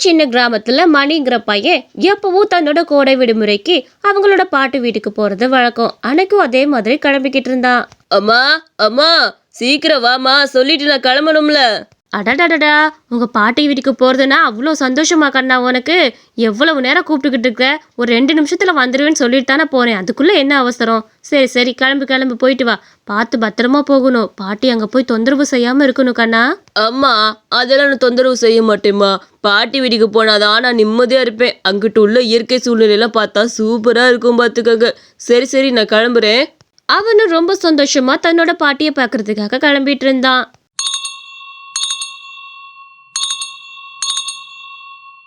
சின்ன கிராமத்துல மணிங்கிற பையன் எப்பவும் தன்னோட கோடை விடுமுறைக்கு அவங்களோட பாட்டு வீட்டுக்கு போறது வழக்கம். அன்னைக்கும் அதே மாதிரி கிளம்பிக்கிட்டு இருந்தான். அம்மா அம்மா, சீக்கிரம் வாமா, சொல்லிட்டு நான் கிளம்பணும்ல. அடடடடா, உங்க பாட்டி வீட்டுக்கு போறதுன்னா அவ்வளோ சந்தோஷமா கண்ணா உனக்கு? எவ்வளவு நேரம் கூப்பிட்டுக்கிட்டு இருக்க? ஒரு 2 நிமிஷத்துல வந்துருவேன்னு சொல்லிட்டு தானே போறேன், அதுக்குள்ள என்ன அவசரம்? சரி சரி, கிளம்பு கிளம்பு, போயிட்டு வா. பார்த்து பத்திரமா போகணும். பாட்டி அங்க போய் தொந்தரவு செய்யாம இருக்கணும் கண்ணா. அம்மா, அதெல்லாம் நான் தொந்தரவு செய்ய மாட்டேம்மா. பாட்டி வீட்டுக்கு போனாதான் நான் நிம்மதியா இருப்பேன். அங்கிட்டு உள்ள இயற்கை சூழ்நிலையெல்லாம் பார்த்தா சூப்பரா இருக்கும் பார்த்துக்கங்க. சரி சரி, நான் கிளம்புறேன். அவனும் ரொம்ப சந்தோஷமா தன்னோட பாட்டியை பார்க்கறதுக்காக கிளம்பிட்டு இருந்தான்.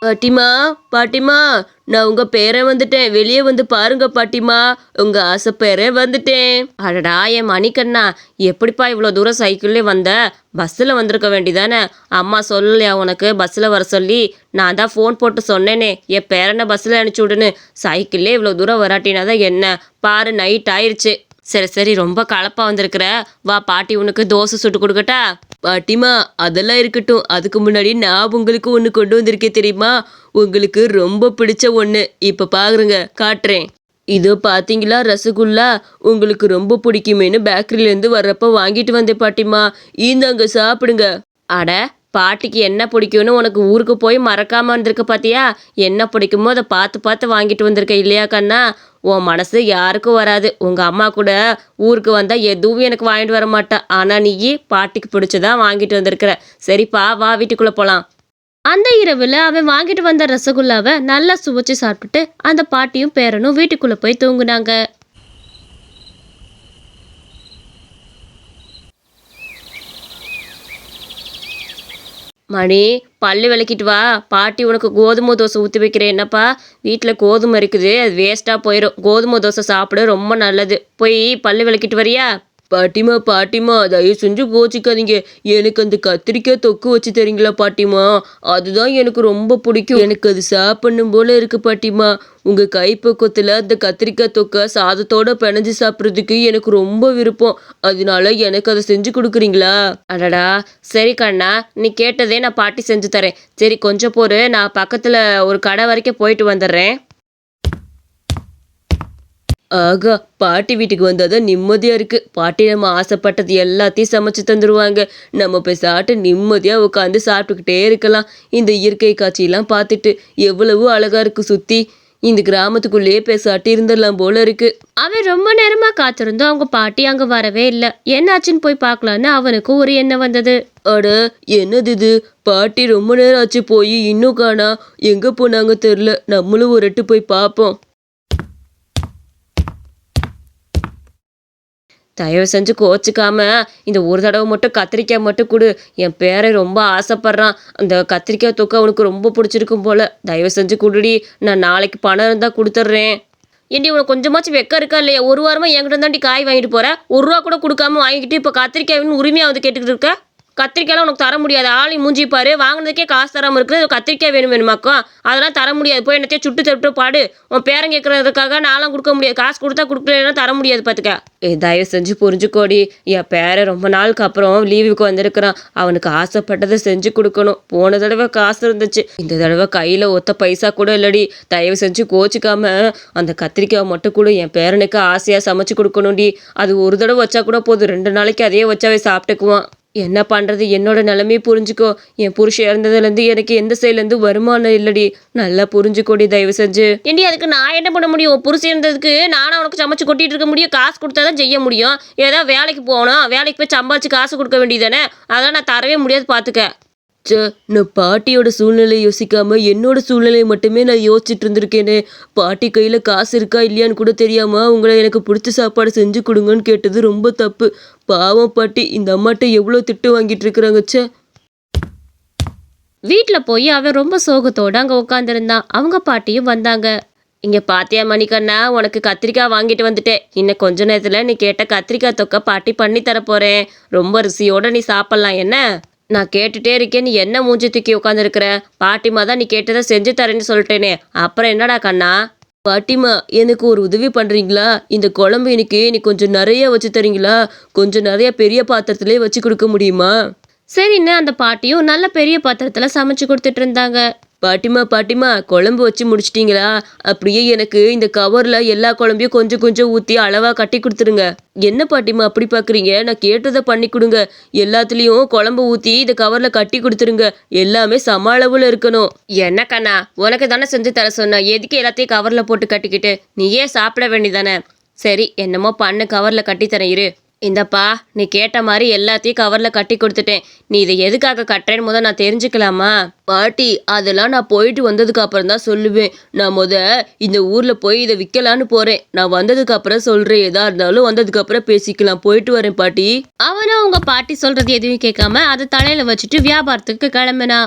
பாட்டிமா பாட்டிமா, நான் உங்க பேரை வந்துட்டேன், வெளியே வந்து பாருங்க பாட்டிமா. உங்க ஆசை பேரை வந்துட்டேன். அடடா என் மணிக்கண்ணா, எப்படிப்பா இவ்வளோ தூரம் சைக்கிள்லே வந்த? பஸ்ஸில் வந்திருக்க வேண்டிதானே? அம்மா சொல்லலையா உனக்கு பஸ்ஸில் வர சொல்லி? நான் தான் ஃபோன் போட்டு சொன்னேனே என் பேரனை பஸ்ஸில் அனுப்பிச்சி விடுன்னு. சைக்கிள்லே இவ்வளோ தூரம் வராட்டினா தான் என்ன? பாரு, நைட் ஆயிடுச்சு. சரி சரி, ரொம்ப களைப்பா வந்திருக்கிற, வா பாட்டி உனக்கு தோசை சுட்டு கொடுக்கட்டா? பாட்டிமா, அதெல்லாம் இருக்கட்டும். அதுக்கு முன்னாடி நான் உங்களுக்கு ஒன்று கொண்டு வந்திருக்கேன் தெரியுமா? உங்களுக்கு ரொம்ப பிடிச்ச ஒன்று. இப்போ பாருங்க, காட்டுறேன். இதோ பார்த்தீங்களா ரசகுல்லா? உங்களுக்கு ரொம்ப பிடிக்குமேனு பேக்கரியிலேருந்து வர்றப்ப வாங்கிட்டு வந்தேன் பாட்டிமா. இந்தாங்க சாப்பிடுங்க. அட, பாட்டிக்கு என்ன பிடிக்கும்னு உனக்கு ஊருக்கு போய் மறக்காம வந்திருக்க பாத்தியா? என்ன பிடிக்குமோ அதை பார்த்து பார்த்து வாங்கிட்டு வந்திருக்க இல்லையா கண்ணா? உன் மனசு யாருக்கும் வராது. உங்க அம்மா கூட ஊருக்கு வந்தா எதுவும் எனக்கு வாங்கிட்டு வர மாட்டா. ஆனா நீ பாட்டிக்கு பிடிச்சதான் வாங்கிட்டு வந்திருக்கிற. சரிப்பா, வா வீட்டுக்குள்ள போலாம். அந்த இரவுல அவன் வாங்கிட்டு வந்த ரசகுல்லாவை நல்லா சுவைச்சு சாப்பிட்டுட்டு அந்த பாட்டியும் பேரனும் வீட்டுக்குள்ள போய் தூங்குனாங்க. மணி, பல்லு விளக்கிட்டு வா. பாட்டி உனக்கு கோதுமை தோசை ஊற்றி வைக்கிறேன். என்னப்பா, வீட்டில் கோதுமை இருக்குது, அது வேஸ்ட்டாக போயிடும். கோதுமை தோசை சாப்பிட ரொம்ப நல்லது. போய் பல்லு விளக்கிட்டு வரியா? பாட்டிமா பாட்டிமா, தயவு செஞ்சு கோச்சிக்காதீங்க. எனக்கு அந்த கத்திரிக்காய் தொக்கு வச்சு தரீங்களா பாட்டிமா? அதுதான் எனக்கு ரொம்ப பிடிக்கும். எனக்கு அது சாப்பிடணும் போல இருக்கு பாட்டிமா. உங்க கைப்பக்குவத்தில் அந்த கத்திரிக்காய் தொக்கை சாதத்தோட பிணைஞ்சு சாப்பிட்றதுக்கு எனக்கு ரொம்ப விருப்பம். அதனால எனக்கு அதை செஞ்சு கொடுக்குறீங்களா? அடடா, சரி கண்ணா, நீ கேட்டதே நான் பாட்டி செஞ்சு தரேன். சரி கொஞ்சம் பொறு, நான் பக்கத்தில் ஒரு கடை வரைக்கும் போயிட்டு வந்துடுறேன். ஆகா, பாட்டி வீட்டுக்கு வந்தாதான் நிம்மதியா இருக்கு. பாட்டி நம்ம ஆசைப்பட்டது எல்லாத்தையும் சமைச்சு தந்துருவாங்க. நம்ம போய் சாப்பிட்டு நிம்மதியா உட்காந்து சாப்பிட்டுக்கிட்டே இருக்கலாம். இந்த இயற்கை காட்சியெல்லாம் பார்த்துட்டு எவ்வளவு அழகா இருக்கு. சுத்தி இந்த கிராமத்துக்குள்ளேயே போய் சாட்டி இருந்துடலாம் போல இருக்கு. அவன் ரொம்ப நேரமா காத்திருந்தோம், அவங்க பாட்டி அங்க வரவே இல்லை. என்னாச்சுன்னு போய் பார்க்கலான்னு அவனுக்கு ஒரு எண்ணம் வந்தது. அட, என்னது இது? பாட்டி ரொம்ப நேரம் ஆச்சு போய் இன்னும் காணா. எங்க போனாங்க தெரியல. நம்மளும் ஒரு எட்டு போய் பார்ப்போம். தயவு செஞ்சு கோச்சிக்காம இந்த ஒரு தடவை மட்டும் கத்திரிக்காய் மட்டும் கொடு. என் பேரை ரொம்ப ஆசைப்படுறான். அந்த கத்திரிக்காய் தொக்கு அவனுக்கு ரொம்ப பிடிச்சிருக்கும் போல. தயவு செஞ்சு கொடுடி, நான் நாளைக்கு பணம் இருந்தால் கொடுத்துட்றேன். ஏண்டி, உனக்கு கொஞ்சமாச்சும் வெக்கம் இருக்கா இல்லையா? ஒரு வாரமாக என்கிட்ட தாண்டி காய் வாங்கிட்டு போகிறேன். 1 ரூபா கூட கொடுக்காம வாங்கிட்டு இப்போ கத்திரிக்காய்னு உரிமையாக வந்து கேட்டுக்கிட்டு இருக்க. கத்திரிக்காயெல்லாம் உனக்கு தர முடியாது. ஆளி மூஞ்சி பாரு, வாங்கினதுக்கே காசு தராமல் இருக்குது. கத்திரிக்காய் வேணுமாக்கும், அதெல்லாம் தர முடியாது. போய் என்னத்தையும் சுட்டு தட்டு பாடு. உன் பேரன் கேட்குறதுக்காக நான்லாம் கொடுக்க முடியாது. காசு கொடுத்தா கொடுக்கலன்னா தர முடியாது பார்த்துக்க. தயவு செஞ்சு புரிஞ்சுக்கோடி. என் பேரை ரொம்ப நாளுக்கு அப்புறம் லீவுக்கு வந்திருக்கிறான். அவனுக்கு ஆசைப்பட்டதை செஞ்சு கொடுக்கணும். போன தடவை காசு இருந்துச்சு, இந்த தடவை கையில் ஒத்த பைசா கூட இல்லடி. தயவு செஞ்சு கோச்சிக்காம அந்த கத்திரிக்காய் மட்டும் கூட என் பேரனுக்கு ஆசையாக சமைச்சு கொடுக்கணும்டி. அது ஒரு தடவை வச்சா கூட போதும், 2 நாளைக்கு அதே வச்சாவே சாப்பிட்டுக்குவான். என்ன பண்ணுறது, என்னோட நிலைமையை புரிஞ்சுக்கோ. என் புருஷன் இறந்ததுலேருந்து எனக்கு எந்த சைட்லேருந்து வருமானம் இல்லடி. நல்லா புரிஞ்சுக்கோடி தயவு செஞ்சு. ஏண்டி, அதுக்கு நான் என்ன பண்ண முடியும்? புருஷன் இருந்ததுக்கு நானும் அவனுக்கு சமைச்சு கொட்டிட்டு இருக்க முடியும்? காசு கொடுத்தா தான் செய்ய முடியும். ஏதாவது வேலைக்கு போகணும், வேலைக்கு போய் சம்பாதிச்சு காசு கொடுக்க வேண்டியதானே? அதெல்லாம் நான் தரவே முடியாது பார்த்துக்க. நான் பாட்டியோட சூழ்நிலை யோசிக்காம என்னோட சூழ்நிலையை மட்டுமே நான் யோசிச்சுட்டு இருந்திருக்கேனே. பாட்டி கையில் காசு இருக்கா இல்லையான்னு கூட தெரியாம உங்களை எனக்கு பிடிச்ச சாப்பாடு செஞ்சு கொடுங்கன்னு கேட்டது ரொம்ப தப்பு. பாவம் பாட்டி, இந்த அம்மாட்ட எவ்வளோ திட்டு வாங்கிட்டு இருக்கிறாங்க. வீட்டில் போய் அவன் ரொம்ப சோகத்தோடு அங்கே உட்காந்துருந்தான். அவங்க பாட்டியும் வந்தாங்க. இங்கே பாத்தியா மணிக்கண்ணா, உனக்கு கத்திரிக்காய் வாங்கிட்டு வந்துட்டேன். இன்னும் கொஞ்ச நேரத்தில் நீ கேட்ட கத்திரிக்காய் தொக்கை பாட்டி பண்ணி தர போகிறேன். ரொம்ப ருசியோடு நீ சாப்பிட்லாம். என்ன, நான் கேட்டுட்டே இருக்கேன், நீ என்ன மூஞ்சி தூக்கி உட்காந்துருக்கிற? பாட்டிமா தான் நீ கேட்டதை செஞ்சு தரேன்னு சொல்லிட்டேனே, அப்புறம் என்னடா கண்ணா? பாட்டிமா, எனக்கு ஒரு உதவி பண்ணுறீங்களா? இந்த குழம்பு எனக்கு நீ கொஞ்சம் நிறைய வச்சு தரீங்களா? கொஞ்சம் நிறைய பெரிய பாத்திரத்திலே வச்சு கொடுக்க முடியுமா? சரின்னு அந்த பாட்டியும் நல்ல பெரிய பாத்திரத்தில் சமைச்சு கொடுத்துட்டு இருந்தாங்க. பாட்டிமா பாட்டிமா குழம்பு வச்சு முடிச்சிட்டீங்களா? அப்படியே எனக்கு இந்த கவர்ல எல்லா குழம்பையும் கொஞ்சம் கொஞ்சம் ஊற்றி அளவாக கட்டி கொடுத்துருங்க. என்ன பாட்டிமா அப்படி பார்க்குறீங்க? நான் கேட்டதை பண்ணி கொடுங்க. எல்லாத்துலேயும் குழம்பு ஊற்றி இந்த கவரில் கட்டி கொடுத்துருங்க. எல்லாமே சம அளவில் இருக்கணும். என்ன கண்ணா, உனக்கு தானே செஞ்சு தர சொன்ன, எதுக்கு எல்லாத்தையும் கவரில் போட்டு கட்டிக்கிட்டு? நீயே சாப்பிட வேண்டியதானே? சரி, என்னமோ பண்ணு, கவரில் கட்டித்தரேன் இரு. இந்தப்பா, நீ கேட்ட மாதிரி எல்லாத்தையும் கவரில் கட்டி கொடுத்துட்டேன். நீ இதை எதுக்காக கட்டுறேன்னு நான் தெரிஞ்சுக்கலாமா? பாட்டி அதெல்லாம் நான் போயிட்டு வந்ததுக்கு அப்புறம் தான் சொல்லுவேன். நான் இந்த ஊரில் போய் இதை விற்கலான்னு போகிறேன். நான் வந்ததுக்கு அப்புறம் சொல்கிறேன். எதா இருந்தாலும் வந்ததுக்கு அப்புறம் பேசிக்கலாம். போயிட்டு வரேன் பாட்டி. அவனும் உங்க பாட்டி சொல்றது எதுவும் கேட்காம அதை தலையில வச்சுட்டு வியாபாரத்துக்கு கிளம்பினா.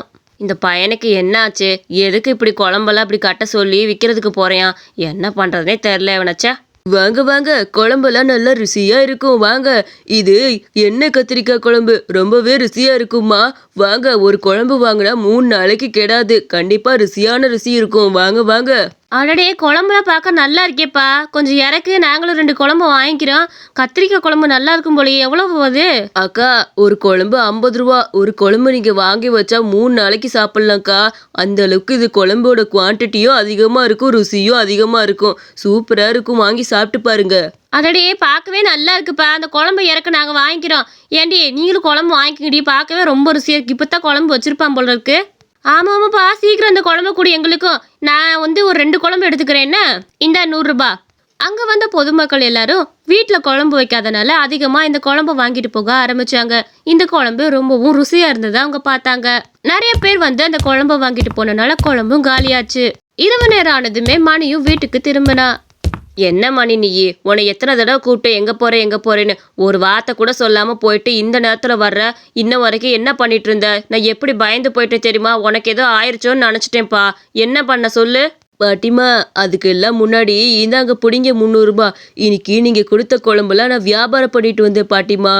இந்த பையனுக்கு என்னாச்சு? எதுக்கு இப்படி குழம்பெல்லாம் இப்படி கட்ட சொல்லி விற்கிறதுக்கு போறேன்? என்ன பண்றதுனே தெரில இவனச்சா. வாங்க வாங்க, குழம்பெல்லாம் நல்லா ருசியா இருக்கும். வாங்க, இது எண்ணெய் கத்திரிக்காய் குழம்பு ரொம்பவே ருசியா இருக்குமா. வாங்க, ஒரு குழம்பு வாங்கினா 3 நாளைக்கு கெடாது. கண்டிப்பா ருசியான ருசி இருக்கும். வாங்க வாங்க. அடடே, குழம்புலாம் பார்க்க நல்லா இருக்கேப்பா. கொஞ்சம் இறக்கு, நாங்களும் 2 குழம்பு வாங்கிக்கிறோம். கத்திரிக்காய் குழம்பு நல்லா இருக்கும் போலயே. எவ்வளவு அது? அக்கா, ஒரு குழம்பு 50 ரூபா. ஒரு குழம்பு நீங்க வாங்கி வச்சா 3 நாளைக்கு சாப்பிடலாம்க்கா. அந்த அளவுக்கு இது குழம்போட குவான்டிட்டியும் அதிகமா இருக்கும், ருசியும் அதிகமா இருக்கும். சூப்பரா இருக்கும். வாங்கி சாப்பிட்டு பாருங்க. அடடே, பார்க்கவே நல்லா இருக்குப்பா. அந்த குழம்பு இறக்க நாங்கள் வாங்கிக்கிறோம். ஏண்டி, நீங்களும் குழம்பு வாங்கிக்கிடி. பார்க்கவே ரொம்ப ருசியாக இருக்கு. இப்போ தான் குழம்பு வச்சிருப்பான் போல இருக்கு. ஆமாப்பா, சீக்கிரம் அந்த குழம்பு கூடி எங்களுக்கும். நான் ஒரு 2 குழம்பு எடுத்துக்கிறேன். என்ன இந்த 100 ரூபாய். அங்கே வந்த பொதுமக்கள் எல்லாரும் வீட்டில் குழம்பு வைக்காதனால அதிகமாக இந்த குழம்பு வாங்கிட்டு போக ஆரம்பிச்சாங்க. இந்த குழம்பு ரொம்பவும் ருசியாக இருந்ததை அவங்க பார்த்தாங்க. நிறைய பேர் வந்து அந்த குழம்பு வாங்கிட்டு போனனால குழம்பும் காலியாச்சு. இரவு நேரம் ஆனதுமே மணியும் வீட்டுக்கு திரும்பினா. என்ன மணி நீ, உன்னை எத்தனை தடவை கூப்பிட்டு எங்கே போகிறேன்னு ஒரு வார்த்தை கூட சொல்லாமல் போயிட்டு இந்த நேரத்தில் வர்ற? இன்ன வரைக்கும் என்ன பண்ணிட்டு இருந்த? நான் எப்படி பயந்து போயிட்டேன் தெரியுமா? உனக்கு ஏதோ ஆயிடுச்சோன்னு நினச்சிட்டேன்ப்பா. என்ன பண்ண சொல்லு? பாட்டிமா, அதுக்கு எல்லாம் முன்னாடி இந்தாங்க பிடிங்க 300 ரூபாய். இன்னைக்கு நீங்கள் கொடுத்த குழம்புலாம் நான் வியாபாரம் பண்ணிட்டு வந்தேன் பாட்டிமா.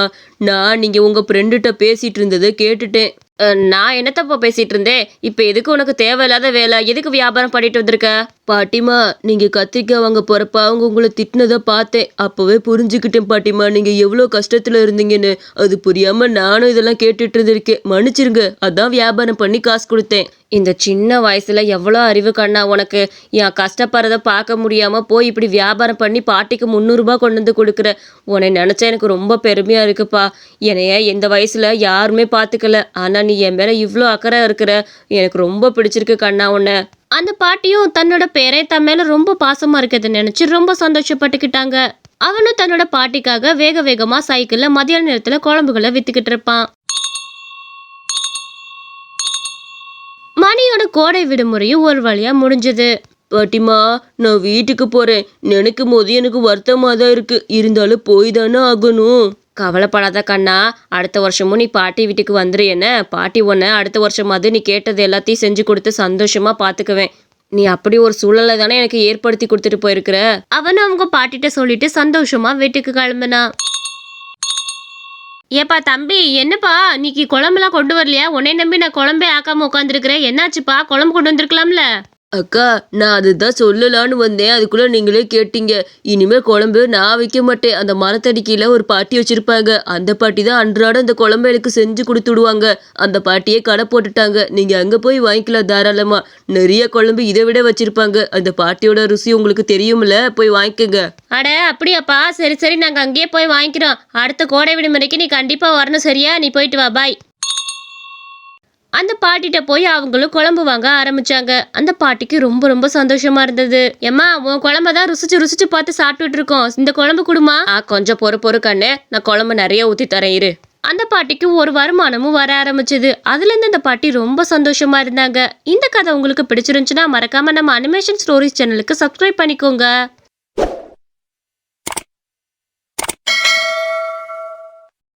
நான் நீங்கள் உங்கள் ஃப்ரெண்டுகிட்ட பேசிகிட்டு இருந்ததை கேட்டுட்டேன். நான் என்னத்தப்பா பேசிட்டு இருந்தேன்? இப்போ எதுக்கு உனக்கு தேவையில்லாத வேலை? எதுக்கு வியாபாரம் பண்ணிட்டு வந்திருக்க? பாட்டிமா, நீங்கள் கத்திரிக்காய் வாங்க போகிறப்ப அவங்க உங்களை திட்டினதை பார்த்தேன். அப்போவே புரிஞ்சுக்கிட்டேன் பாட்டிமா, நீங்கள் எவ்வளோ கஷ்டத்தில் இருந்தீங்கன்னு. அது புரியாமல் நானும் இதெல்லாம் கேட்டுட்டு இருந்திருக்கேன். மன்னிச்சிருங்க. அதான் வியாபாரம் பண்ணி காசு கொடுத்தேன். இந்த சின்ன வயசுல எவ்வளோ அறிவு கண்ணா உனக்கு. என் கஷ்டப்படுறத பார்க்க முடியாமல் போய் இப்படி வியாபாரம் பண்ணி பாட்டிக்கு 300 ரூபாய் கொண்டு வந்து கொடுக்குற. உன்னை நினச்சா எனக்கு ரொம்ப பெருமையாக இருக்குப்பா. என்னைய இந்த வயசில் யாருமே பார்த்துக்கல. ஆனால் நீ என் மேலே இவ்வளோ அக்கறை இருக்கிற. எனக்கு ரொம்ப பிடிச்சிருக்கு கண்ணா உன்னை. அந்த பாட்டியும் தன்னோட பேரை தன் மேலே ரொம்ப பாசமாக இருக்கிறத நினச்சி ரொம்ப சந்தோஷப்பட்டுக்கிட்டாங்க. அவனும் தன்னோட பாட்டிக்காக வேக வேகமாக சைக்கிளில் மதியான நேரத்தில் குழம்புகளை விற்றுக்கிட்டு இருப்பான். மணியோட கோடை விடுமுறையும் ஒரு வழியா முடிஞ்சது. பாட்டிமா, நான் வீட்டுக்கு போகிறேன். நினைக்கும் போது எனக்கு வருத்தமாக தான் இருக்குது. இருந்தாலும் போய் தானே ஆகணும். கவலைப்படாத கண்ணா, அடுத்த வருஷமும் நீ பாட்டி வீட்டுக்கு வந்துரு. என்ன, பாட்டி உன்னை அடுத்த வருஷமாவது நீ கேட்டது எல்லாத்தையும் செஞ்சு கொடுத்து சந்தோஷமா பார்த்துக்குவேன். நீ அப்படி ஒரு சூழலை தானே எனக்கு ஏற்படுத்தி கொடுத்துட்டு போயிருக்கிற. அவன் அவங்க பாட்டிட்ட சொல்லிட்டு சந்தோஷமா வீட்டுக்கு கிளம்புனா. ஏப்பா தம்பி, என்னப்பா இன்னைக்கு குழம்புலாம் கொண்டு வரலையா? உன்னை நம்பி நான் குழம்பே ஆக்காம உட்காந்துருக்கிறேன். என்னாச்சுப்பா? குழம்பு கொண்டு வந்திருக்கலாம்ல. அக்கா, நான் அதுதான் சொல்லலான்னு வந்தேன். அதுக்குள்ளே நீங்களே கேட்டீங்க. இனிமேல் குழம்பு நான் வைக்க மாட்டேன். அந்த மரத்தடி கீழே ஒரு பாட்டி வச்சுருப்பாங்க. அந்த பாட்டி தான் அன்றாட அந்த குழம்பு எனக்கு செஞ்சு கொடுத்துடுவாங்க. அந்த பாட்டியே கடை போட்டுட்டாங்க. நீங்கள் அங்கே போய் வாங்கிக்கலாம் தாராளமாக. நிறைய குழம்பு இதை விட வச்சுருப்பாங்க. அந்த பாட்டியோட ருசி உங்களுக்கு தெரியும்ல, போய் வாங்கிக்கோங்க. அட அப்படியாப்பா, சரி சரி, நாங்கள் அங்கேயே போய் வாங்கிக்கிறோம். அடுத்த கோடை விடுமுறைக்கு நீ கண்டிப்பாக வரணும். சரியா? நீ போயிட்டு வா, பாய். அந்த பாட்டிகிட்ட போய் அவங்களும் குழம்பு வாங்க ஆரம்பிச்சாங்க. அந்த பாட்டிக்கு ரொம்ப ரொம்ப சந்தோஷமா இருந்தது. ஏம்மா, உன் குழம்ப தான் ருசிச்சு பார்த்து சாப்பிட்டுட்டு இருக்கோம். இந்த குழம்பு கொடுமா. கொஞ்சம் பொறு கண்ணு, நான் குழம்பு நிறைய ஊற்றி தரேன் இரு. அந்த பாட்டிக்கு ஒரு வருமானமும் வர ஆரம்பிச்சது. அதுலேருந்து அந்த பாட்டி ரொம்ப சந்தோஷமா இருந்தாங்க. இந்த கதை உங்களுக்கு பிடிச்சிருந்துச்சுன்னா மறக்காம நம்ம அனிமேஷன் ஸ்டோரிஸ் சேனலுக்கு சப்ஸ்கிரைப் பண்ணிக்கோங்க.